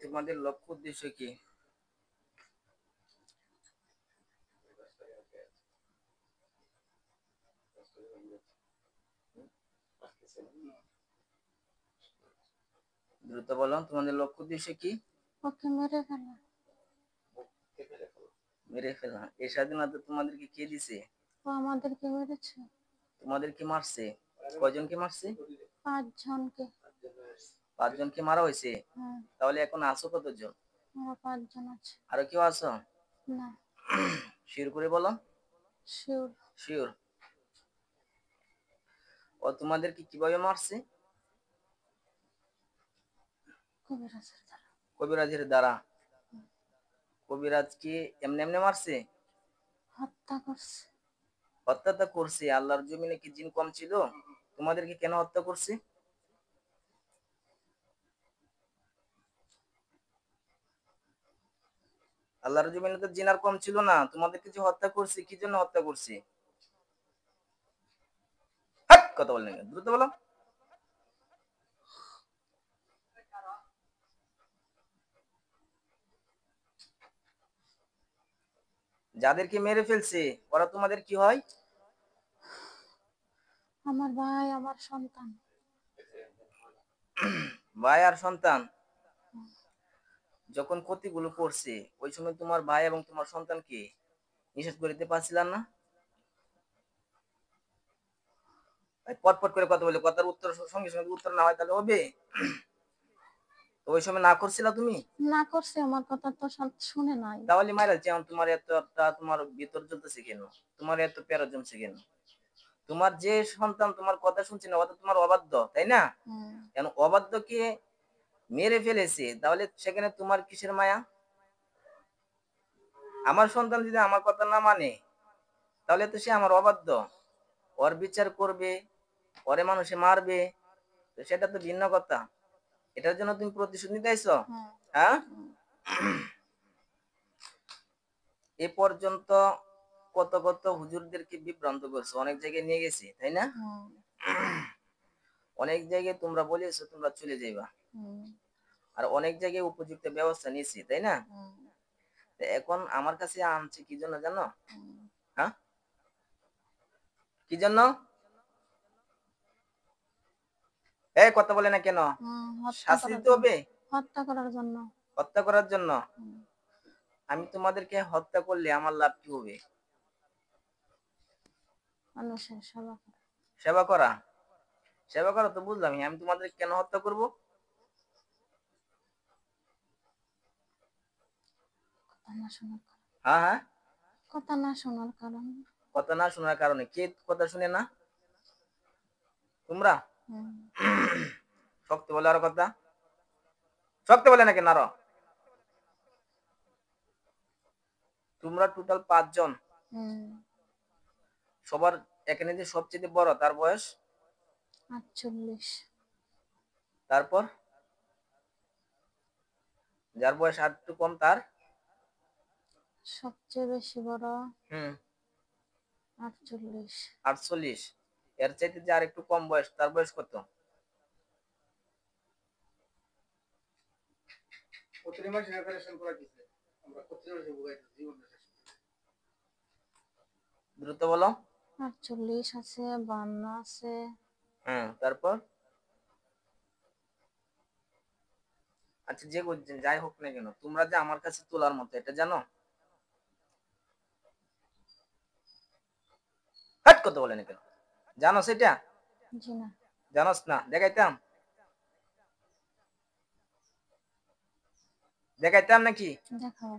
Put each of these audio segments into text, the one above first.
তোমাদের লক্ষ্য উদ্দেশ্য কি? দ্রুত বলো, তোমাদের লক্ষ্য উদ্দেশ্য কি? ওকে মেরে ফেলা। মেরে ফেলা। এই স্বাধীনতা তোমাদেরকে কে দিছে? ও আমাদেরকে মেরেছে। তোমাদেরকে মারছে? কয়জনকে মারছে? 5 জনকে। 5 জনকে মারা হয়েছে? হ্যাঁ। তাহলে এখন আছো কতজন? আমরা 5 জন আছি। আরো কেউ আছো? না। শিওর করে বলো। শিওর। শিওর। ও তোমাদেরকে কিভাবে মারছে? কবিরাজের দ্বারা। কবিরাজের দ্বারা? কবিরাজ কি এমনি এমনি মারছে? হত্যা করছে। হত্যা তো করছে। আল্লাহর জমিনে কি জিন কম ছিল? তোমাদেরকে কেন হত্যা করছে? আল্লাহর জমিনে তো জিন আর কম ছিল না, তোমাদেরকে যে হত্যা করছে কি জন্য হত্যা করছে? কথা বলেন, দ্রুত বলো। যাদেরকে মেরে ফেলছে ওরা তোমাদের কি হয়? আমার ভাই, আমার সন্তান। ভাই আর সন্তান। যখন ক্ষতিগুলো করছে ওই সময় তোমার ভাই এবং তোমার সন্তানকে নিষেধ করিতে পারছিলাম না? পটপট করে কথা বলে, কথার উত্তর সঙ্গে সঙ্গে উত্তর না হয় তাহলে হবে? তো ওই সময় না করছিলা তুমি? না করছে, আমার কথা তো শুনে নাই। তাহলে মাইরা যেমন তোমার তোমার ভিতর জ্বলতেছে কেন? তোমার এত প্যারা জমছে কেন? তোমার যে সন্তান তোমার কথা শুনছে না ওটা তোমার অবাধ্য, তাই না? কেন অবাধ্যকে মেরে ফেলেছে, তাহলে সেখানে তোমার কিসের মায়া? আমার সন্তান যদি আমার কথা না মানে তাহলে তো সে আমার অবাধ্য। ওর বিচার করবে, ওরে মানুষে মারবে, তো সেটা তো ভিন্ন কথা। এটার জন্য তুমি প্রতিশোধ নিতে আইছো? হ্যাঁ। এ পর্যন্ত কত কত হুজুরদেরকে বিভ্রান্ত করছো, অনেক জায়গায় নিয়ে গেছি, তাই না? অনেক জায়গায় তোমরা বলেছো তোমরা চলে যাইবা, আর অনেক জায়গায় উপযুক্ত ব্যবস্থা নিয়েছি, তাই না? এখন আমার কাছে আনছে কি জন্য জানো? হ্যাঁ, কি জন্য? এই কথা বলে না কেন? শাস্তি দিতে হবে। হত্যা করার জন্য। হত্যা করার জন্য? আমি তোমাদেরকে হত্যা করলে আমার লাভ কি হবে? মানুষের সেবা করা। সেবা করা? সেবা করা তো বুঝলাম, আমি তোমাদের কেন হত্যা করব? কথা না শোনার কারণে। হ্যাঁ হ্যাঁ, কথা না শোনার কারণে। কথা না শোনার কারণে? কে কথা শুনে না? তোমরা? শক্ত বলে আরো কথা, শক্ত বলে না কেন আরো? তোমরা টোটাল 5 জন। সবার এখানে যে সবচেয়ে বড় তার বয়স 48। তারপর যার বয়স আর একটু কম তার সবচেয়ে বেশি বড় 48। 48। এর চাইতে যে আর একটু কম বয়স তার বয়স কত? দ্রুত বলো। 48 আছে, 52 আছে। তারপর আচ্ছা, যে যাই হোক না কেন, তোমরা যে আমার কাছে তোলার মতো এটা জানো? কথা বলে না কেন? জানো সেটা? জি না। জানোস না? দেখাইতাম? দেখাইতাম নাকি? দেখাও।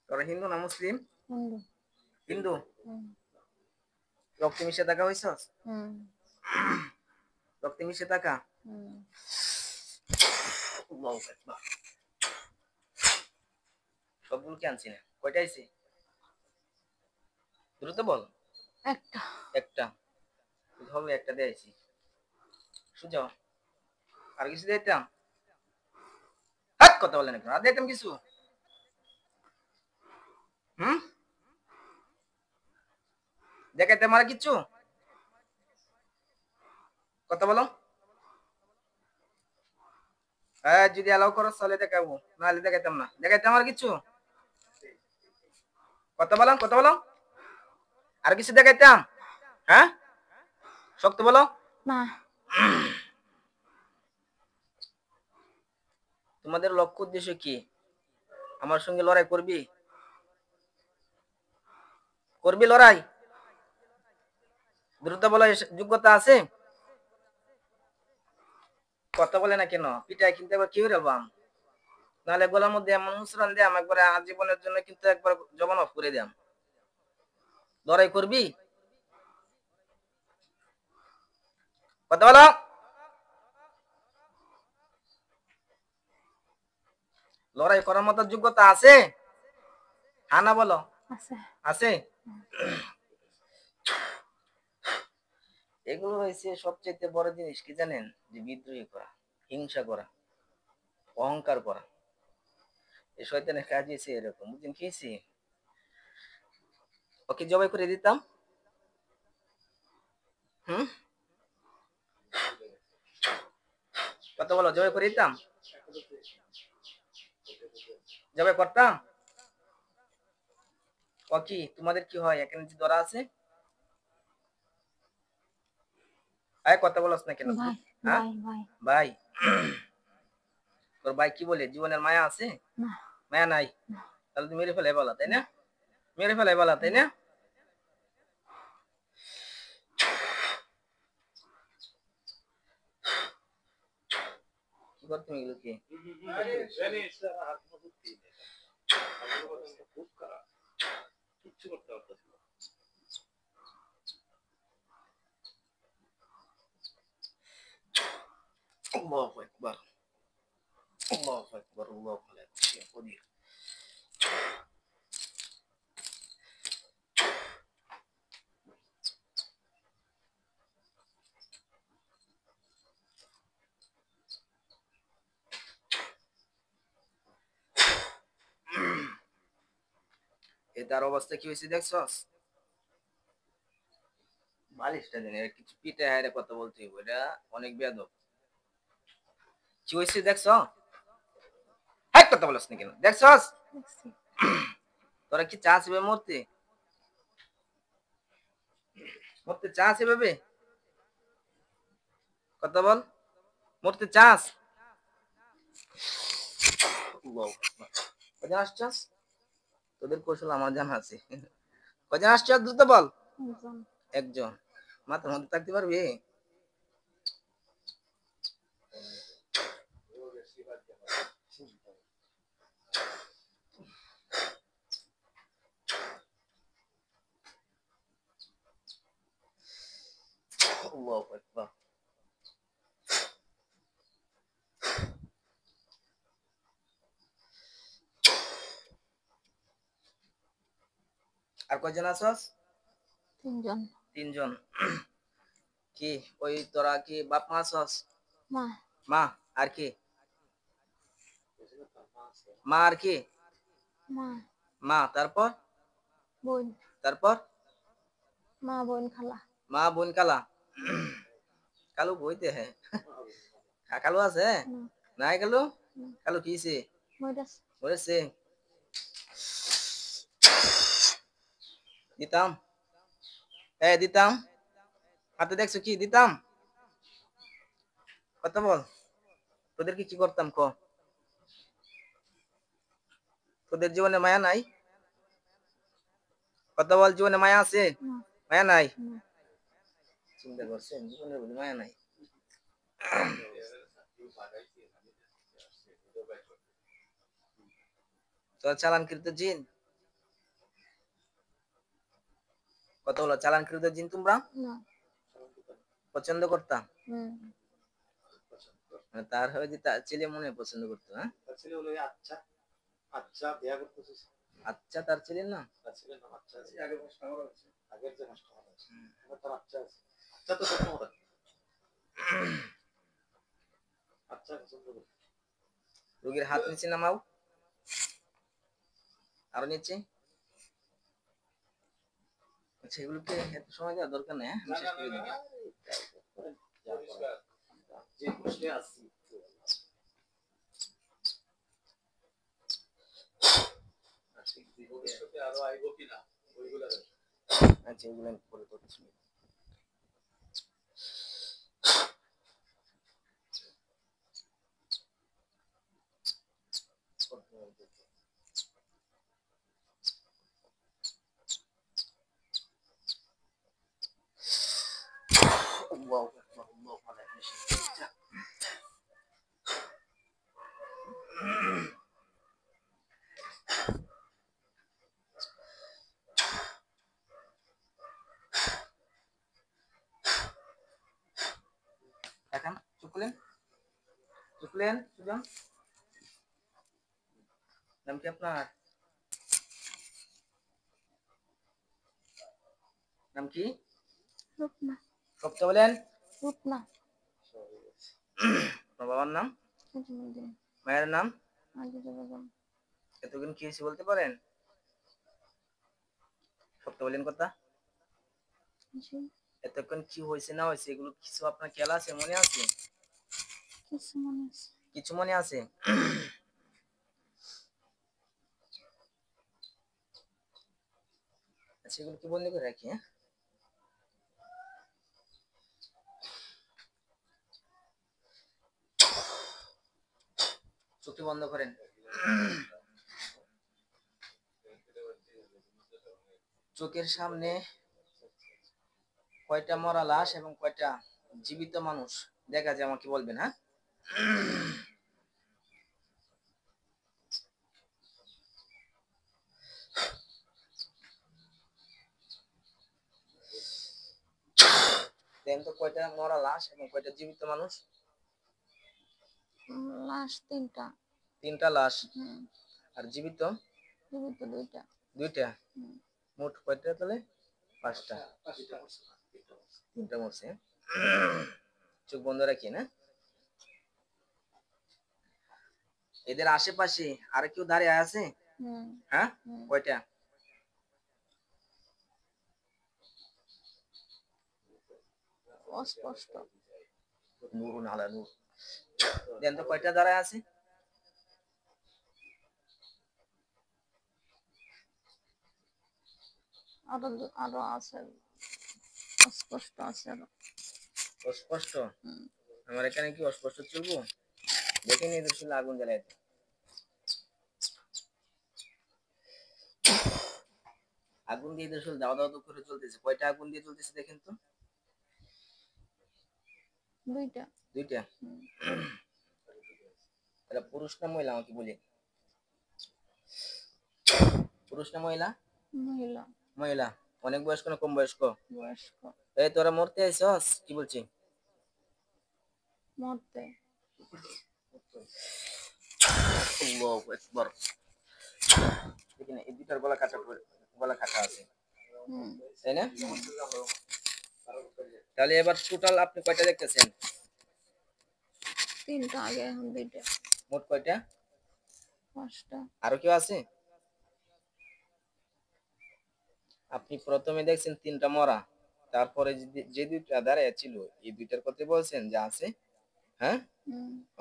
তোরা হিন্দু না মুসলিম? হিন্দু। হিন্দু? রক্তে মিশে থাকা হইছস? রক্তে মিশে থাকা? সবগুলো কি আনছি না? কয়টা আইছে? দ্রুত বল। একটা। একটা হবে, একটা দিয়েছি। সুজা আর কিছু দিতাম? কথা বলে না কেন? আর দিতাম কিছু? দেখাইতাম আর কিছু? কথা বলো। হ্যাঁ, যদি অ্যালাউ করো তাহলে দেখাবো, নাহলে দেখাইতাম না। দেখাইতাম আর কিছু? কথা বলো, কথা বলো। আর কিছু দেখাইতাম? হ্যাঁ, শক্ত বলো। না। তোমাদের লক্ষ্য উদ্দেশ্য কি? আমার সঙ্গে লড়াই করবি? করবি লড়াই? দ্রুত বলো, যোগ্যতা আছে? কথা বলে না কেন? পিটাই কিন্তু একবার কি হইরে বাম, নাহলে গলার মধ্যে এমন মুসরান দিয়াম একবারে আজীবনের জন্য, কিন্তু একবার জবান অফ করে দিয়াম। লড়াই করবি? কথা বলো। লড়াই করার মতো যোগ্যতা আছে? হ্যাঁ না বলো। আছে। আছে? এগুলো হয়েছে সবচেয়ে বড় জিনিস কি জানেন? যে বিদ্রোহী করা, হিংসা করা, অহংকার করা। এই শয়তানের কাজ হয়েছে এরকম, বুঝলেন? খেয়েছি ওকে জবাই করে দিতাম। হুম, কথা বলো, জবাই করে দিতাম? জবাই করতাম? ও কি তোমাদের কি হয়, এখানে যে ধরা আছে? আয় কথা বলছ না কেন? ভাই হ্যাঁ ভাই ভাই। ভাই। তোর ভাই কি বলে, জীবনের মায়া আছে? না। মায়া নাই? না। তাহলে তুমি মেরে ফেলাই বলা, তাই না? মেরে ফেলাই বলা, তাই না? কি করতে এগুলো কি? আল্লাহু আকবার, আল্লাহু আকবার, আল্লাহু আকবার। এই তার অবস্থা কি হয়েছে দেখছস? বালিশটা দেন, এর কিছু পিঠে হায়রে কথা বলতে হইব, এটা অনেক বেয়াদব। কি হয়েছে দেখছ? হ্যাঁ, কথা বলছ না কেন? দেখছস? দেখছি। তোরা কি চাস এভাবে মরতে? মরতে চাস এভাবে? কথা বল, মরতে চাস? কজন আসছস? তোদের কৌশল আমার জানা আছে। কজন আসছস দ্রুত বল। একজন। একজন? মাথার মধ্যে থাকতে পারবি? আল্লাহু আকবার। আর কয়জন আসছস? তিনজন। তিনজন। কি ওই তোরা কি বাপ মা আসছস? মা। মা আর কি? মা আর কি? মা। মা, তারপর? বোন। তারপর? মা বোন খালা। মা বোন কালা। কালু বইতে হ্যাঁ, কালু আছে? না। নাই কালু? না। কালু কিছে? মইরাস। বলেছে দিতাম, দিতাম। হাতে দেখছো কি দিতাম? কথা বল, তোদেরকে কি করতাম ক? তোদের জীবনে মায়া নাই? কথা বল, জীবনে মায়া আছে? না। মায়া নাই? না। চিন্তা করছেন, জীবনের মধ্যে মায়া নাই? তোর চালানকৃত জিন। কথা বলো, চালানকৃত জিন তোমরা? না। পছন্দ করতাম? হুম। মানে তার হয়ে যে তার ছেলে মনে পছন্দ করতো? হ্যাঁ, আচ্ছা আচ্ছা বিয়া করতেছিস? আচ্ছা, তার ছেলে না? তার ছেলের নাম আচ্ছা আছে। আগের যে কাস্টমার আছে আমার তার আচ্ছা আছে। আচ্ছা তো সব আচ্ছা পছন্দ করি। রোগীর হাত নিচে নামাও, আরো নিচে। আচ্ছা, এগুলোকে এত সময় দেওয়ার দরকার নেই, হ্যাঁ? আমি শেষ করে দিই। বসে আছি ভবিষ্যতে আরো আইব কিনা ওইগুলা আচ্ছা এগুলো আমি পরে করছি। আল্লাহু আকবার, আল্লাহু আকবার। এখন চুকলেন চুকলেন সুজন, নাম কি আপনার? নাম কি? রূপনা। সবটা বলেন। রূপনা। আপনার বাবার নাম? নাজিমুদ্দিন। মায়ের নাম? আজিজা বেগম। এতক্ষণ কি হয়েছে বলতে পারেন? সবটা বলেন কথা। জি। এতক্ষণ কি হয়েছে না হয়েছে এগুলো কিছু আপনার খেয়াল আছে, মনে আছে? কিছু মনে আছে। কিছু মনে আছে? আচ্ছা এগুলো কি বন্দি করে রাখি, হ্যাঁ? চোখটি বন্ধ করেন। চোখের সামনে কয়টা মরা লাশ এবং কয়টা জীবিত মানুষ দেখা যায় আমাকে বলবেন, হ্যাঁ? দেন তো কয়টা মরা লাশ এবং কয়টা জীবিত মানুষ? লাশ 3টা। 3টা লাশ। হুম। আর জীবিত? জীবিত 2টা। 2টা। হুম। মোট কয়টা তাহলে? 5টা। 3টা মরছে। চোখ বন্ধ রাখি না। এদের আশেপাশে আর কেউ দাঁড়িয়ে আছে? হুম। হ্যাঁ, কয়টা? অস্পষ্ট। নূরুন আলা নূর। দেন তো কয়টা দাঁড়ায় আছে? আরো আছে। অস্পষ্ট আছে আরো। অস্পষ্ট? আমার এখানে কি অস্পষ্ট চলবো? দেখেন এই দৃশ্য আগুন জ্বালায়। আগুন দিয়ে দৃশ্য দাও দাও তো করে চলতেছে। কয়টা আগুন দিয়ে চলতেছে দেখেন তো? 2টা। 2টা। তাহলে পুরুষ না মহিলা আমাকে বলি? পুরুষ না মহিলা? মহিলা। মহিলা। অনেক বয়স্ক না কম বয়স্ক? বয়স্ক। এই তোরা মরতে আইছস? কি বলছি? মরতে। আল্লাহু আকবার। এখানে এই দুটার গলা কাটা আছে, তাই না? তাহলে এবার টোটাল আপনি কয়টা দেখতেছেন? 3টা আগে, এখন 2টা। মোট কয়টা? 5টা। আরো কেউ আছে? আপনি প্রথমে দেখছেন 3টা মরা, তারপরে যে 2টা দাঁড়ায় ছিল এই 2টার কথা বলছেন যে আছে, হ্যাঁ?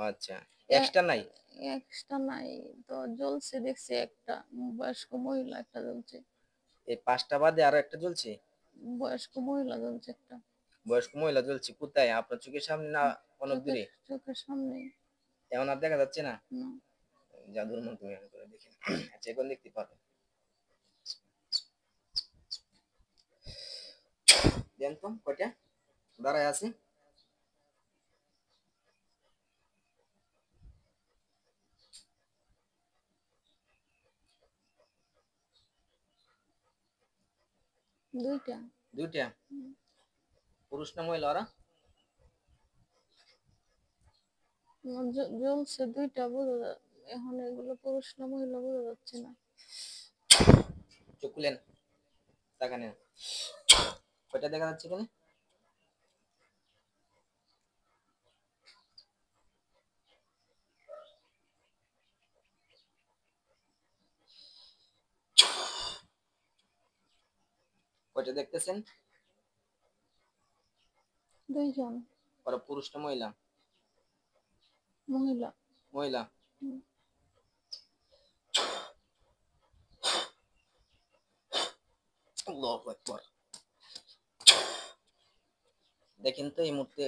আচ্ছা, এক্সট্রা নাই? এক্সট্রা নাই তো, জ্বলছে দেখছি একটা বয়স্ক মহিলা, একটা জ্বলছে। এই 5টা বাদে আরো একটা জ্বলছে? বয়স্ক মহিলা জ্বলছে একটা। বয়স্ক মহিলা জ্বলছে কোথায়? আপনার চোখের সামনে না অনেক দূরে? চোখের সামনে। এমন আর দেখা যাচ্ছে না? না। জাদুর মতো করে দেখেন। আচ্ছা এখন দেখতে পারবেন। দেন তো কয়টা দাঁড়ায় আছে? দুইটা। 2টা। পুরুষ না মহিলা ওরা? জ্বলছে 2টা, এখন এগুলো পুরুষ না মহিলা বোঝা যাচ্ছে না। চোখ খুলেন, তাকান। কয়টা দেখা যাচ্ছে এখানে? কয়টা দেখতেছেন? 2 জন। ওরা পুরুষ না মহিলা? মহিলা। মহিলা। হুম। আল্লাহু আকবার। দেখেন তো এই মুহূর্তে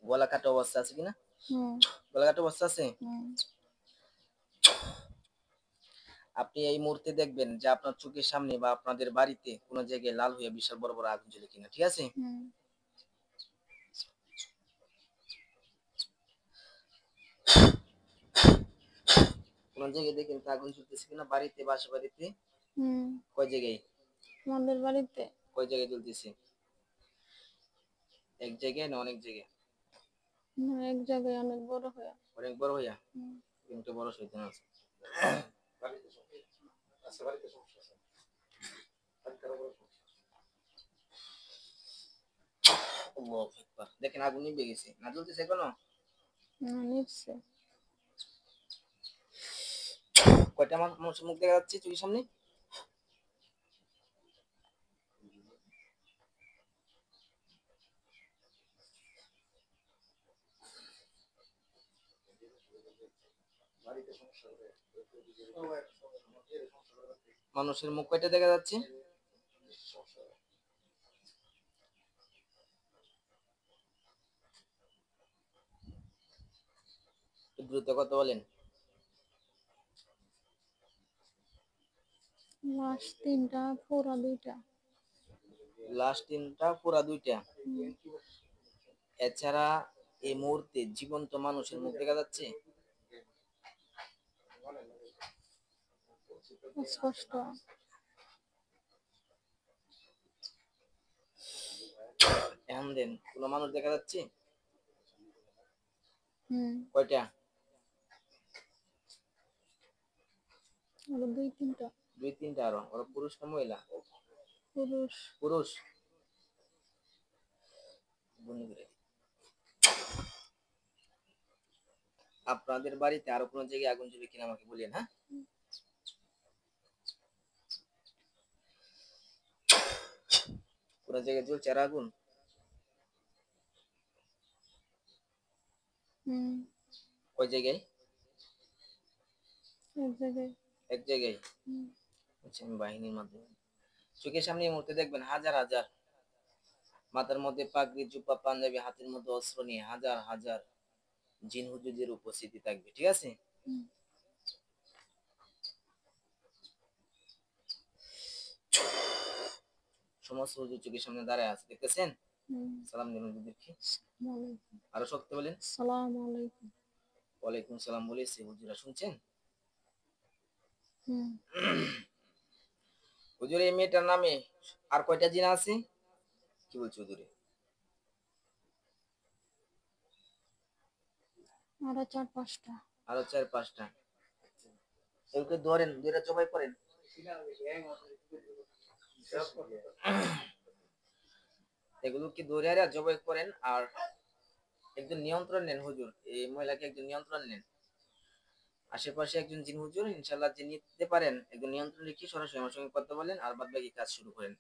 গলা কাটা অবস্থা আছে কিনা? হুম। গলা কাটা অবস্থা আছে? হুম। আপনি এই মুহূর্তে দেখবেন যে আপনার চোখের সামনে বা আপনাদের বাড়িতে কোনো জায়গায় লাল হয়ে বিশাল বড় বড় আগুন জ্বলে কিনা, ঠিক আছে? হুম। কোন জায়গায় দেখেন তো আগুন জ্বলতেছে কিনা, বাড়িতে, বাসা বাড়িতে? হুম। কয় জায়গায়? আমাদের বাড়িতে কয় জায়গায় জ্বলতেছে? এক জায়গায় না অনেক জায়গায়? এক জায়গায় অনেক বড় হয়ে। অনেক বড় হইয়া? হুম। কিন্তু বড় শয়তান আছে। বাড়িতে সমস্যা আছে, বাড়িতে সমস্যা আছে, বাড়িতে আরো বড় সমস্যা আছে। আল্লাহু আকবার। দেখেন আগুন নিভে গেছে, না জ্বলতেছে এখনো? নিচ্ছে। কয়টা মানুষের মুখ দেখা যাচ্ছে চোখের সামনে? বাড়িতে সমস্যা হবে, মানুষের মুখ কয়টা দেখা যাচ্ছে? সমস্যা হবে। একটু দ্রুত কথা বলেন। লাশ 3টা, পুরা 2টা। লাস্ট 3টা, পুরা 2টা। হুম। এছাড়া এই মুহূর্তে জীবন্ত মানুষের মুখ দেখা যাচ্ছে? স্পষ্ট। এখন দেন কোন মানুষ দেখা যাচ্ছে? হুম। কয়টা? আরো 2-3টা। 2-3টা। আরো ওরা পুরুষ না মহিলা? পুরুষ। পুরুষ। বন্ধ করে দিই। আপনাদের বাড়িতে আরো কোন জায়গায় আগুন জ্বলে কিনা আমাকে বলেন, হ্যাঁ? কোন জায়গায় জ্বলছে আর আগুন? হুম। কয় জায়গায়? এক জায়গায়। এক জায়গায়। হুম। আচ্ছা, আমি বাহিনীর মাধ্যমে চোখের সামনে এই মুহূর্তে দেখবেন হাজার হাজার, মাথার মধ্যে পাগড়ি, জুব্বা, পাঞ্জাবি, হাতের মধ্যে অস্ত্র নিয়ে হাজার হাজার জিন হুজুরদের উপস্থিতি থাকবে, ঠিক আছে? হুম। সমস্ত হুজুর চোখের সামনে দাঁড়ায় আছে, দেখতেছেন? হুম। সালাম দিন হুজুরদেরকে। আসসালামু আলাইকুম। আরো শক্ত বলেন। আসসালামু আলাইকুম। ওয়ালাইকুম সালাম বলেছে হুজুরা, শুনছেন? হুম। হুজুর এই মেয়েটার নামে আর কয়টা জিন আছে? কি বলছে হুজুরে? আরো 4-5টা। আরো 4-5টা। এগুলোকে ধরেন, দুইটা জবাই করেন। এগুলোকে ধরে আর জবাই করেন, আর একজন নিয়ন্ত্রণ নেন হুজুর, এই মহিলাকে একজন নিয়ন্ত্রণ নেন। আশেপাশে একজন জিন হুজুর ইনশাআল্লাহ যে নিতে পারেন, একজন নিয়ন্ত্রণ রেখে সরাসরি আমার সঙ্গে কথা বলেন, আর বাদ বাকি কাজ শুরু করেন।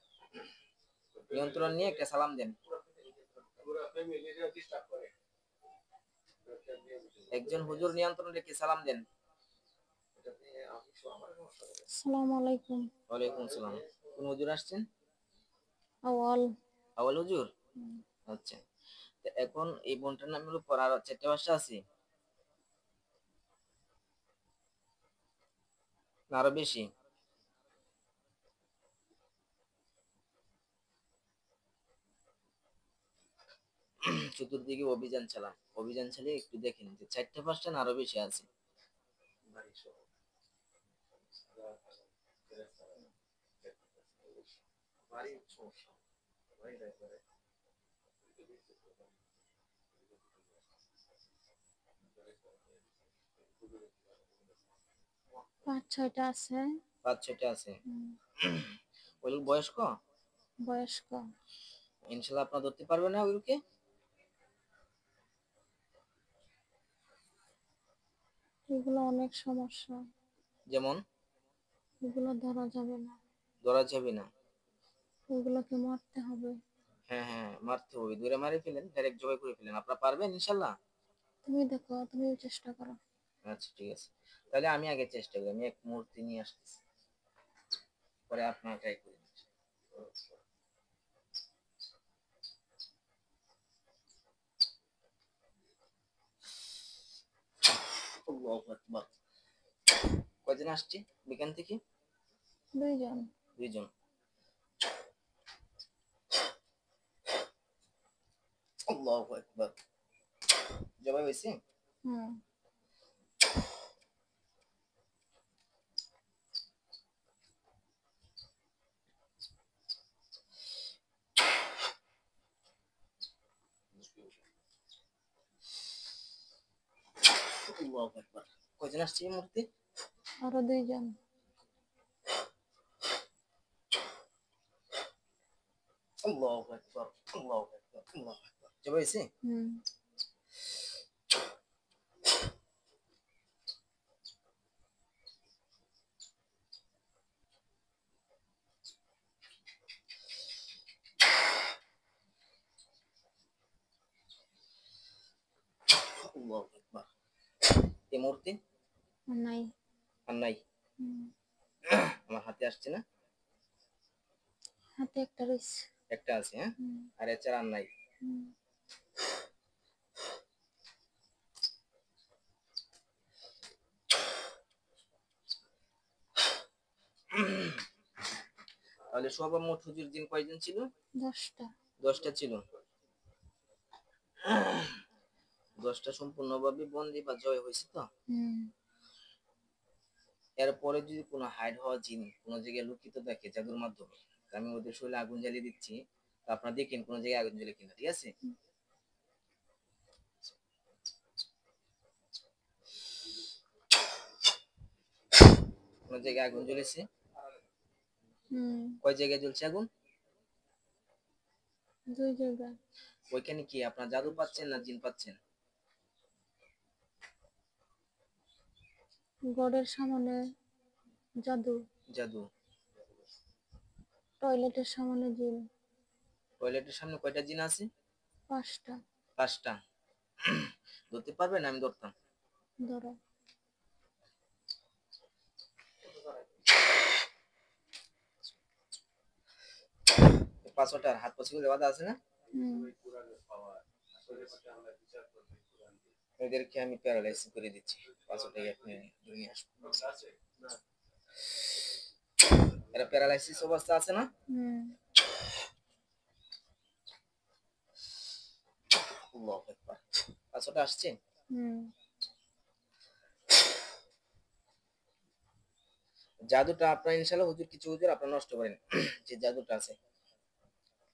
নিয়ন্ত্রণ নিয়ে একটা সালাম দেন। একজন হুজুর নিয়ন্ত্রণ রেখে সালাম দেন। আসসালামু আলাইকুম। ওয়ালাইকুম সালাম। কোন হুজুর আসছেন? আওয়াল। আওয়াল হুজুর? হুম। আচ্ছা। তো এখন এই বোনটার নামের উপর আর 4টা বাচ্চা আছে না আরো বেশি? চতুর্দিকে অভিযান চালান, অভিযান চালিয়ে একটু দেখেন যে 4টা 5টা না আরো বেশি আছে। বাড়ির সমস্যা, বাড়ির একবারে 5-6টা আছে। 5-6টা আছে। হুম। ওগুলো বয়স্ক? বয়স্ক। ইনশাল্লাহ আপনারা ধরতে পারবেন না ওগুলোকে? এগুলো অনেক সমস্যা। যেমন? এগুলো ধরা যাবে না। ধরা যাবে না? এগুলোকে মারতে হবে। হ্যাঁ হ্যাঁ, মারতে হবে, ধরে মারে ফেলেন, ডাইরেক্ট জবাই করে ফেলেন। আপনারা পারবেন ইনশাল্লাহ? তুমি দেখো, তুমিও চেষ্টা করো। আচ্ছা ঠিক আছে, তাহলে আমি আগে চেষ্টা করি, আমি এক মূর্তি নিয়ে আসতেছি, পরে আপনার ট্রাই করি। আল্লাহু আকবার। কয়জন আসছে বিজ্ঞান থেকে? 2 জন। 2 জন। আল্লাহু আকবার। জবাই হয়েছে? হুম। আল্লাহু আকবার। কয়জন আসছে এই মুহূর্তে? আরো 2 জন। আল্লাহু আকবার, আল্লাহু আকবার, আল্লাহু আকবার। জবাই হয়েছে? হুম। আল্লাহু আকবার। এই মুহূর্তে নাই। আর নাই? হুম। আমার হাতে আসছে না? হাতে একটা রয়েছে। একটা আছে, হ্যাঁ? হুম। আর এছাড়া আর নাই? হুম। তাহলে সর্বমোট হুজুর জিন কয়জন ছিল? 10টা। 10টা ছিল। 10টা সম্পূর্ণভাবে বন্দী বা জয় হয়েছে তো? হুম। এরপরে যদি কোনো হাইড হওয়া জিন কোনো জায়গায় লুকিত থাকে জাদুর মাধ্যমে, আমি ওদের শরীরে আগুন জ্বালিয়ে দিচ্ছি, তো আপনারা দেখেন কোনো জায়গায় আগুন জ্বলে কিনা, ঠিক আছে? কোনো জায়গায় আগুন জ্বলেছে? হুম। কয় জায়গায় জ্বলছে আগুন? 2 জায়গায়। ওইখানে কি আপনার জাদু পাচ্ছেন না জিন পাচ্ছেন? গড়ের সামনে জাদু, জাদু। টয়লেটের সামনে জিন। টয়লেটের সামনে কয়টা জিন আছে? 5টা। 5টা। ধরতে পারবেন? আমি ধরতাম। ধরো। 5টার হাত পছন্দ বাধা আছে না? হুম। এদেরকে আমি প্যারালাইজ করে দিচ্ছি। 5টাকে আপনি ধরে নিয়ে আসুন। এরা প্যারালাইসিস অবস্থা আছে না? হুম। আল্লাহু আকবার। 5টা আসছে? হুম। জাদুটা আপনার ইনশাআল্লাহ হুজুর কিছু হুজুর আপনারা নষ্ট করেন। যে জাদুটা আছে।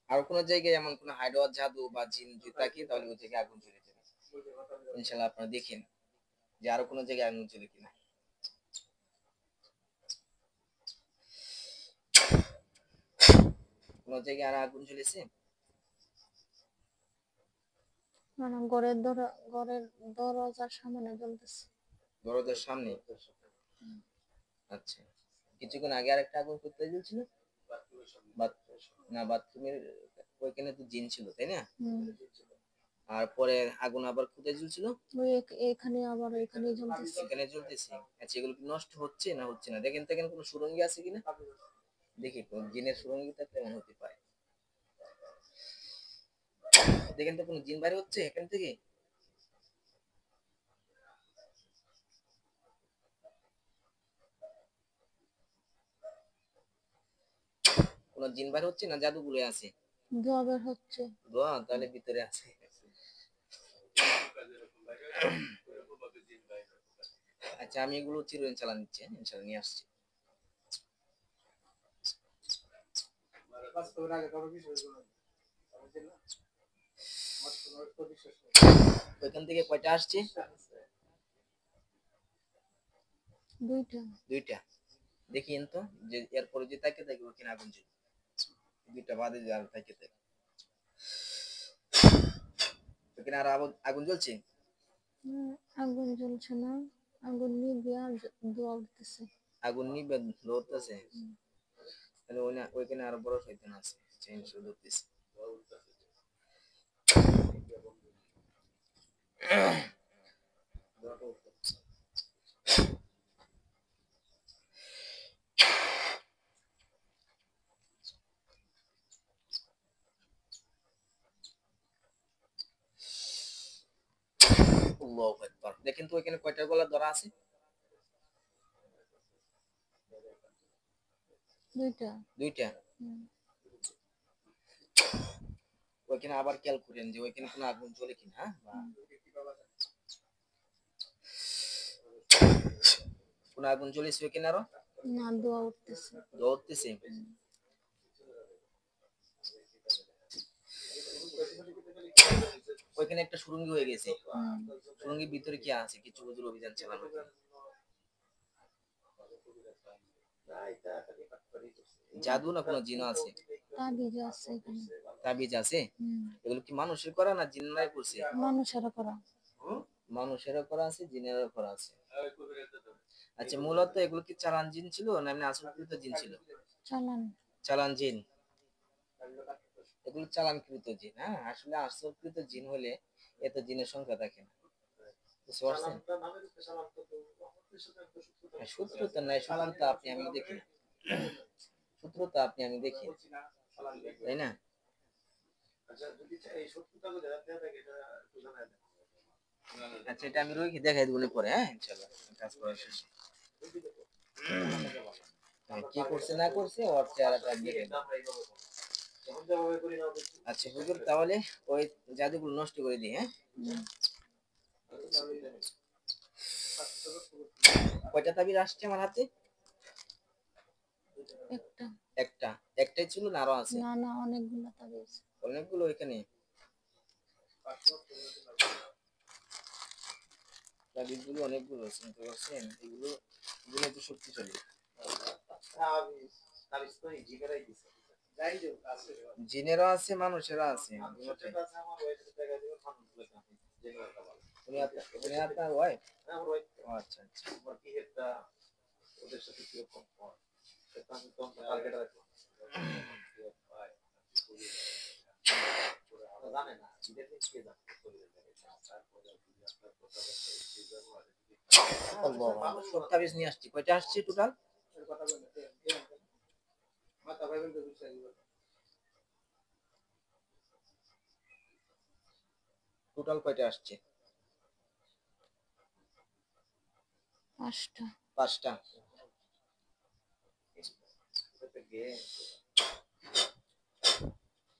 আর কোন জায়গায় এমন কোন হাইড হওয়া জাদু বা জিন যদি থাকে তাহলে ওই জায়গায় আগুন জ্বলে যাবে। ইনশাআল্লাহ আপনারা দেখেন যে আরো কোন জায়গায় আগুন জ্বলে কিনা। কোন জায়গায় আর আগুন জ্বলেছে? মানে ঘরের দরজার সামনে জ্বলতেছে। দরজার সামনে? আচ্ছা। কিছুক্ষণ আগে আরেকটা আগুন কোথায় জ্বলছিল? না, বাথরুমের ওইখানে তো জিন ছিল, তাই না? হুম। আর পরে আগুন আবার কোথায় জ্বলছিল? ওই এখানে আবার এখানে জ্বলতেছে। এখানে জ্বলতেছে। আচ্ছা, এগুলো কি নষ্ট হচ্ছে না হচ্ছে না? দেখেন দেখেন কোনো সুরঙ্গি আছে কিনা? দেখি কোন জিনের সুরঙ্গি থাকলে এমন হতে পারে। দেখেন তো কোনো জিন বাইরে হচ্ছে এখান থেকে? কোনো জিন বাইরে হচ্ছে না জাদুগুলো আছে? ধোঁয়া বের হচ্ছে। দোয়া তাহলে ভিতরে আছে। আচ্ছা, আমি এগুলো চিরদিন চালান নিচ্ছি, হ্যাঁ? ইনশাআল্লাহ নিয়ে আসছি। ওইখান থেকে কয়টা আসছে? 2টা। 2টা। দেখিয়েন তো যে এরপরে যে তাকে থাকে ওখানে আগুন জ্বলে। 2টা বাদে যে আর তাকে থাকে ওখানে আর আগুন জ্বলছে? আগুন জ্বলছে না, আগুন নিভে আর ধোঁয়া উঠতেছে। আগুন নিবে ধরতেছে? তাহলে ওইখানে আরো বড় শয়তান আছে, চেইন শুরু ধরতেছে। আল্লাহু আকবার। দেখেন তো এখানে কয়টা গলা ধরা আছে? দুইটা। দুইটা। হুম। ওইখানে আবার খেয়াল করেন যে ওইখানে কোনো আগুন জ্বলে কিনা, হ্যাঁ? কোনো আগুন জ্বলেছে ওইখানে আরো? না, দোয়া উঠতেছে। ধরতেছে। ওইখানে একটা সুরঙ্গি হয়ে গেছে। সুরঙ্গির ভিতরে কি আছে? কিছু হুজুর অভিযান চালানো। জাদু না কোনো জিন আছে? তাবিজ আছে এখানে। তাবিজ আছে? এগুলো কি মানুষের করা না জিনরাই করছে? মানুষেরা করা। মানুষেরও করা আছে, জিনেরও করা আছে। আচ্ছা, মূলত এগুলো কি চালান জিন ছিল না এমনি আসলকৃত জিন ছিল? চালান। চালান জিন। এগুলো চালানকৃত জিন, হ্যাঁ? আসলে আসলকৃত জিন হলে এত জিনের সংখ্যা থাকে না। বুঝতে পারছেন? সূত্রতা নাই, সূত্রতা আপনি আমি দেখি না। সূত্রতা আপনি আমি দেখি, তাই না? আচ্ছা, এটা আমি রোহিকে দেখাই দিব পরে, হ্যাঁ ইনশাআল্লাহ কাজ করার শেষে। হ্যাঁ, কি করছে না করছে ওর চেহারাটা দেখে দাও। আচ্ছা হুজুর, তাহলে ওই জাদুগুলো নষ্ট করে দিই, হ্যাঁ? কয়টা তাবিজ আসছে আমার হাতে? একটা। একটা। একটাই ছিল না আরো আছে? না না, অনেকগুলো তাবিজ। অনেকগুলো এখানে। তাবিজগুলো অনেকগুলো, চিনতে পারছেন? এগুলো এগুলো তো শক্তিশালী। জিনেরও আছে, মানুষেরও আছে। উনি আপনার ওয়াইফ? আচ্ছা আচ্ছা। সব তাবিজ নিয়ে আসছি। কয়টা আসছে টোটাল? টোটাল কয়টা আসছে? 5টা। 5টা।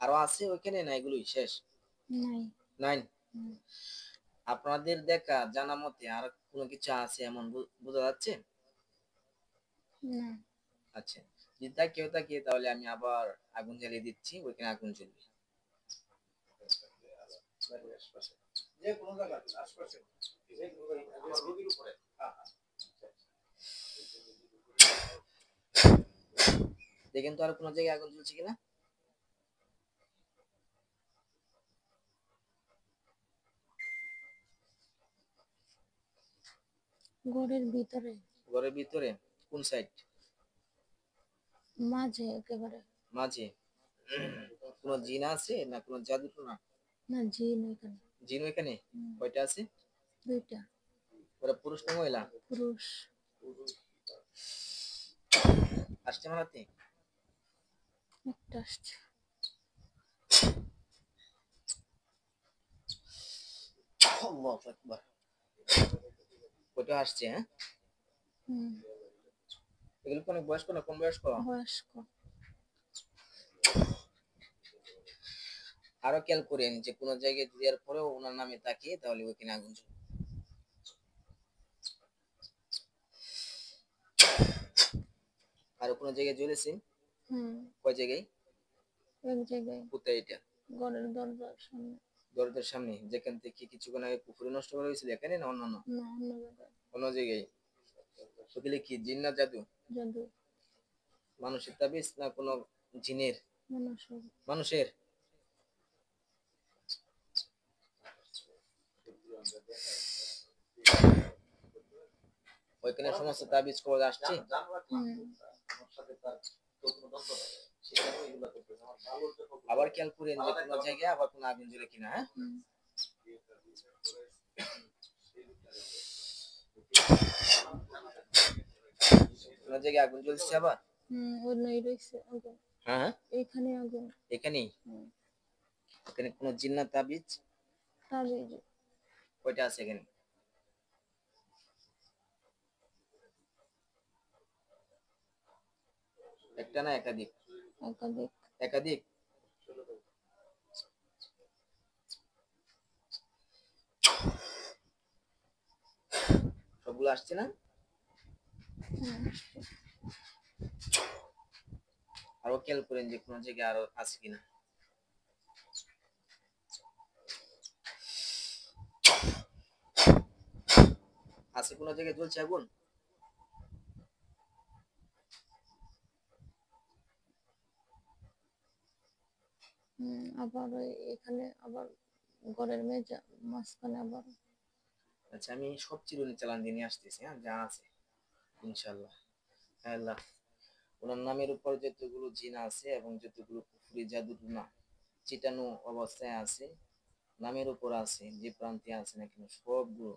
আরো আছে ওইখানে না এগুলোই শেষ? নাই। নাই। আপনাদের দেখা জানা মতে আর কোনো কিছু আছে এমন বোঝা যাচ্ছে? না। আচ্ছা, যদি তা কেউ থাকে তাহলে আমি আবার আগুন জ্বালিয়ে দিচ্ছি, ওইখানে আগুন জ্বলবে। যে কোনো জায়গা আশপাশে, যে কোনো জায়গা আমার রোগীর উপরে। দেখেন তো আর কোনো জায়গায় আগুন জ্বলছে কিনা। ঘরের ভিতরে। ঘরের ভিতরে? কোন সাইড? মাঝে একেবারে। মাঝে? কোনো জিন আছে না কোনো জাদু টোনা? না, জিন ওইখানে। জিন ওইখানে? কয়টা আছে? 2টা। ওরা পুরুষ না মহিলা? পুরুষ। আসছে আমার হাতে? একটা আসছে। আল্লাহু আকবার। কয়টা আসছে, হ্যাঁ? এগুলো কোনো বয়স্ক না কম বয়স্ক? বয়স্ক। আরো খেয়াল করেন যে কোনো জায়গায় দেওয়ার পরেও ওনার নামে তাকিয়ে তাহলে ওইখানে আগুন জ্বলবে। আরো কোনো জায়গায় জ্বলেছে? কয় জায়গায়? এক জায়গায়। কোথায় এটা? ঘরের দরজার সামনে। দরজার সামনে, যেখান থেকে কিছুক্ষণ আগে পুকুরে নষ্ট করা হয়েছিল এখানে না অন্যান্য? না, অন্য জায়গায়। অন্য জায়গায়? ওগুলো কি জিন না জাদু? জাদু। মানুষের তাবিজ না কোনো জিনের? মানুষের। মানুষের? ওইখানে সমস্ত তাবিজ কবজ আসছে? আবার খেয়াল করেন যে কোনো জায়গায় আবার কোনো আগুন জ্বলে কিনা, হ্যাঁ? কোনো জায়গায় আগুন জ্বলছে আবার? ওই রইছে আগুন। হ্যাঁ, এখানে আগুন। এখানেই? এখানে কোনো জিন্নাত তাবিজ? তাবিজ। কয়টা আছে এখানে? একটা না একাধিক? একাধিক। একাধিক। সবগুলো আসছে না? আরো খেয়াল করেন যে কোনো জায়গায় আরো আছে কিনা। আছে কোনো জায়গায় জ্বলছে আগুন? আবার এখানে আবার ঘরের মেজা মাঝখানে আবার। আচ্ছা, আমি সব চিরুনি চালান দিয়ে নিয়ে আসতেছি, হ্যাঁ, যা আছে ইনশাল্লাহ। আল্লাহ, ওনার নামের উপর যতগুলো জিন আছে এবং যতগুলো কুফরি জাদুটনা চিটানো অবস্থায় আছে, নামের উপর আছে, যে প্রান্তে আছে না কেন সবগুলো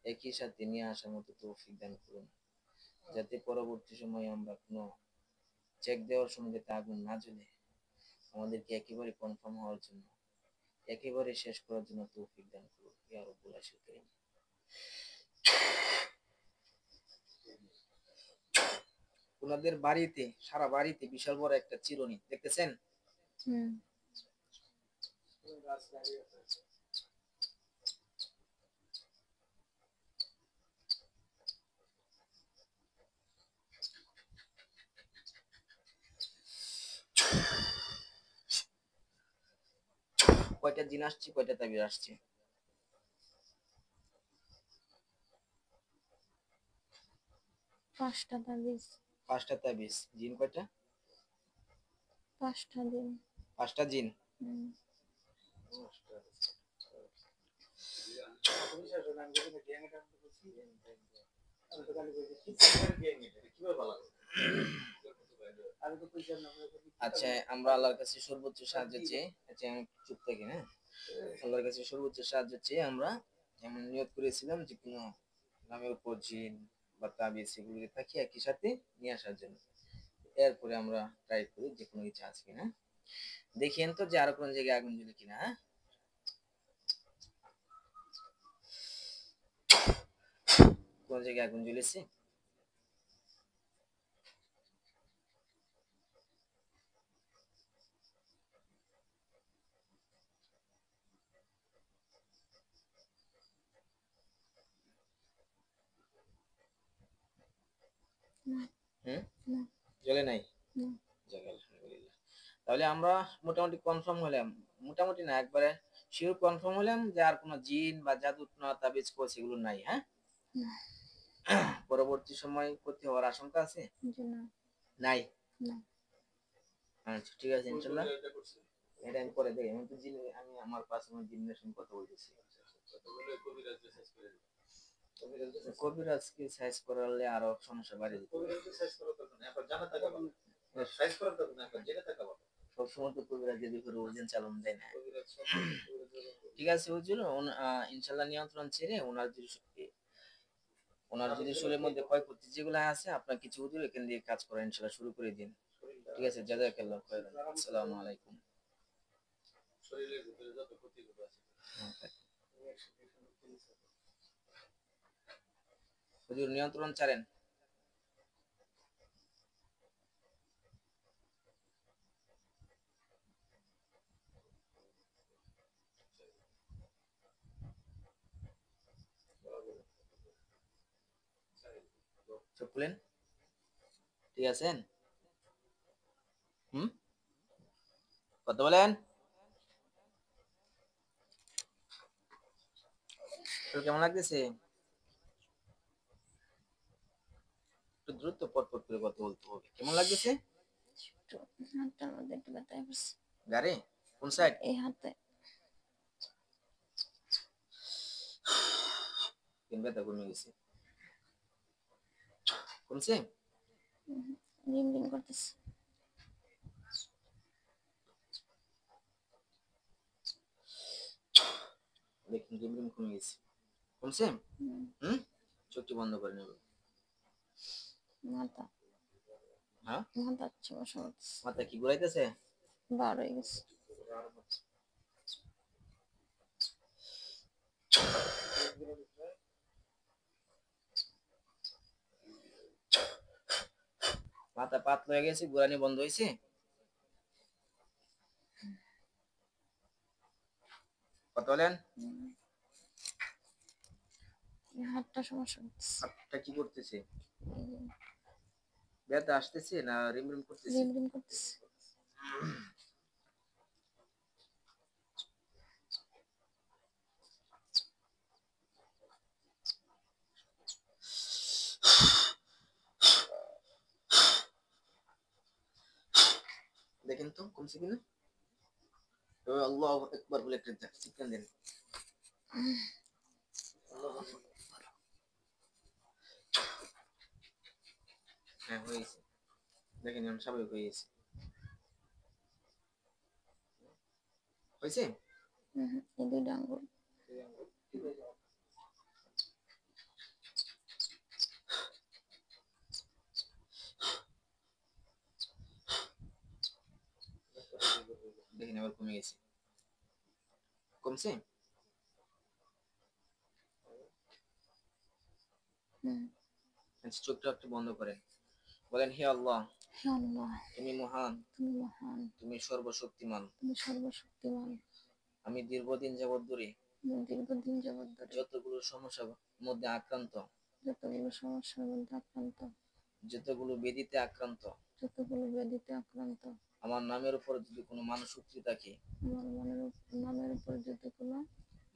একই সাথে নিয়ে আসার মতো তৌফিক দান করুন, যাতে পরবর্তী সময়ে আমরা কোনো চেক দেওয়ার সময় যাতে আগুন না জ্বলে, আমাদেরকে একেবারে কনফার্ম হওয়ার জন্য, একেবারে শেষ করার জন্য তৌফিক দান করুন ইয়া রাব্বুল আলামিন। ওনাদের বাড়িতে, সারা বাড়িতে বিশাল বড় একটা চিরুনি দেখতেছেন? কয়টা জিন আসছে, কয়টা তাবিজ আসছে? 5টা তাবিজ। 5টা তাবিজ। জিন কয়টা? 5টা দিন। 5টা জিন। আচ্ছা, আমরা আল্লাহর কাছে সর্বোচ্চ সাহায্য চেয়ে, আচ্ছা আমি চুপ থাকি, হ্যাঁ, আল্লাহর কাছে সর্বোচ্চ সাহায্য চেয়ে আমরা এমন নিয়ত করেছিলাম যে কোনো নামের উপর জিন বা তাবিজ এগুলোকে থাকি একই সাথে নিয়ে আসার জন্য। এরপরে আমরা ট্রাই করি যে কোনো কিছু আছে কিনা, দেখিয়েন তো যে আরো কোন জায়গায় আগুন জ্বলে কিনা। হ্যাঁ, কোন জায়গায় আগুন জ্বলেছে? জ্বলে নাই? যাক আলহামদুলিল্লাহ। তাহলে আমরা মোটামুটি কনফার্ম হলাম, মোটামুটি না একবারে শিওর কনফার্ম হলাম যে আর কোনো জিন বা জাদুটনা তাবিজ কোর্স এগুলো নাই। হ্যাঁ, পরবর্তী সময় ক্ষতি হওয়ার আশঙ্কা আছে? নাই। আচ্ছা ঠিক আছে ইনশাআল্লাহ, এটা আমি পরে দেখি। আমি তো জিন, আমি আমার পার্সোনাল জিনের সঙ্গে কথা বলতেছি। কবিরাজকে সাইজ করালে আরো সমস্যা বাড়ে যেত। সবসময় তো কবিরাজ যদি করে ওজন চালন দেয় না। ঠিক আছে হুজুর, ইনশাআল্লাহ নিয়ন্ত্রণ ছেড়ে ওনার যদি শরীরের মধ্যে ক্ষয়ক্ষতি যেগুলো আছে আপনার কিছু হুজুর এখান দিয়ে কাজ করা ইনশাআল্লাহ শুরু করে দিন। ঠিক আছে, জাযাকাল্লাহু খাইরান। আসসালামু আলাইকুম। শরীরের ভিতরে যত ক্ষতিগুলো আছে হুজুর নিয়ন্ত্রণ ছাড়েন। চোখ খুলেন। ঠিক আছেন? কথা বলেন। কেমন লাগতেছে? একটু দ্রুত পটপট করে কথা বলতে হবে। কেমন লাগতেছে? হাতটার মধ্যে একটু ব্যথা করছে। গারে? কোন সাইড? এই হাতে। কেন ব্যথা কমে গেছে? কমছে? রিম রিম করতেছে। দেখুন রিম রিম কমে গেছে। কমছে? চোখটি বন্ধ করে নেব। মাথা, হ্যাঁ, মাথা সমস্যা হচ্ছে। মাথা কি ঘুরাইতেছে? বার হয়ে গেছে। মাথা মাথা পাতলা হয়ে গেছে, গুরানি বন্ধ হয়েছে? কথা বলেন। হাতটা সমস্যা হচ্ছে। হাতটা কি করতেছে? এই যে ব্যথা আসতেছে না রিমরিম করতেছে? রিম রিম করতেছে। দেখেন তো কমছে কিনা। আল্লাহু আকবার বলে একটা চিৎকার দেন। হ্যাঁ হয়েছে, দেখেন এখন স্বাভাবিক হয়ে গেছে। হয়েছে? এই দুইটা আঙ্গুল। দেখেন এবার কমে গেছে। কমছে? আচ্ছা, চোখটা একটু বন্ধ করেন, বলেন হে আল্লাহ, হে আল্লাহ, তুমি মহান, তুমি মহান, তুমি সর্বশক্তিমান। তুমি সর্বশক্তিমান। আমি দীর্ঘদিন যাবৎ ধরে আমি দীর্ঘদিন যাবৎ ধরে যতগুলো সমস্যার মধ্যে আক্রান্ত, যতগুলো সমস্যার মধ্যে আক্রান্ত, যতগুলো ব্যাধিতে আক্রান্ত, যতগুলো ব্যাধিতে আক্রান্ত, আমার নামের উপর যদি কোনো মানুষ শত্রু থাকে, আমার নামের উপর যদি কোনো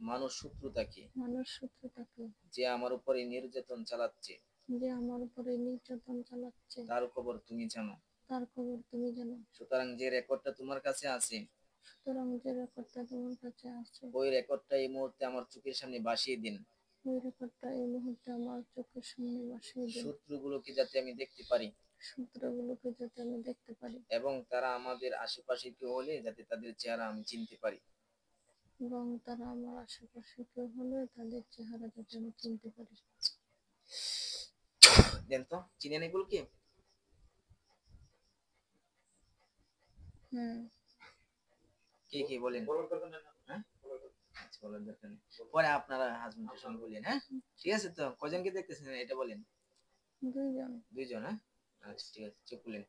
মানুষ শত্রু থাকে, মানুষ শত্রু থাকে, যে আমার উপরে নির্যাতন চালাচ্ছে, যে আমার উপরে নির্যাতন চালাচ্ছে, তার খবর তুমি জানো। তার খবর তুমি জানো। সুতরাং যে রেকর্ডটা তোমার কাছে আছে, সুতরাং যে রেকর্ডটা তোমার কাছে আছে, ওই রেকর্ডটা এই মুহূর্তে আমার চোখের সামনে ভাসিয়ে দিন। ওই রেকর্ডটা এই মুহূর্তে আমার চোখের সামনে ভাসিয়ে দিন। শত্রুগুলোকে যাতে আমি দেখতে পারি, সূত্রগুলোকে যাতে আমি দেখতে পারি, এবং তারা আমাদের আশেপাশে কেউ হলে যাতে তাদের চেহারা আমি চিনতে পারি। এবং তারা আমার আশেপাশে কেউ হলে তাদের চেহারা যাতে আমি চিনতে পারি। দেন তো, চিনেন এগুলোকে? কে কে বলেন? হ্যাঁ, আচ্ছা, বলার দরকার নেই, পরে আপনারা হাজবেন্ডের সঙ্গে বলেন। হ্যাঁ, ঠিক আছে। তো কজনকে দেখতেছেন এটা বলেন? দুইজন। দুইজন? হ্যাঁ, আচ্ছা ঠিক আছে, চোখ খুলেন।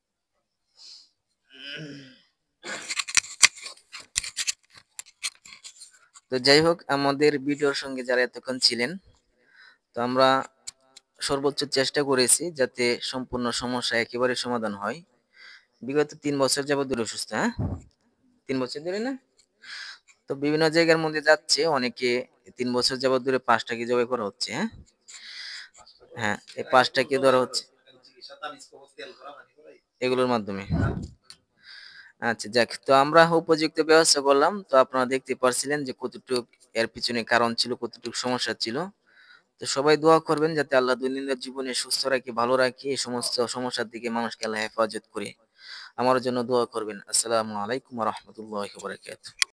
তো যাই হোক, আমাদের ভিডিওর সঙ্গে যারা এতক্ষণ ছিলেন, তো আমরা সর্বোচ্চ চেষ্টা করেছি যাতে সম্পূর্ণ সমস্যা একেবারে সমাধান হয়। বিগত 3 বছর যাবত ধরে অসুস্থ। হ্যাঁ, 3 বছর ধরে না? তো বিভিন্ন জায়গার মধ্যে যাচ্ছে অনেকে, 3 বছর যাবত ধরে 5টা জবাই করা হচ্ছে। হ্যাঁ, হ্যাঁ, এই 5টা ধরা হচ্ছে এগুলোর মাধ্যমে। আচ্ছা যাক, তো আমরা উপযুক্ত ব্যবস্থা করলাম। তো আপনারা দেখতে পারছিলেন যে কতটুক এর পিছনে কারণ ছিল, কতটুক সমস্যা ছিল। তো সবাই দোয়া করবেন যাতে আল্লাহ দৈনন্দিন জীবনে সুস্থ রাখি, ভালো রাখি, এই সমস্ত সমস্যার দিকে মানুষকে আল্লাহ হেফাজত করে। আমার জন্য দোয়া করবেন। আসসালামু আলাইকুম ওয়া রাহমাতুল্লাহি ওয়া বারাকাতুহু।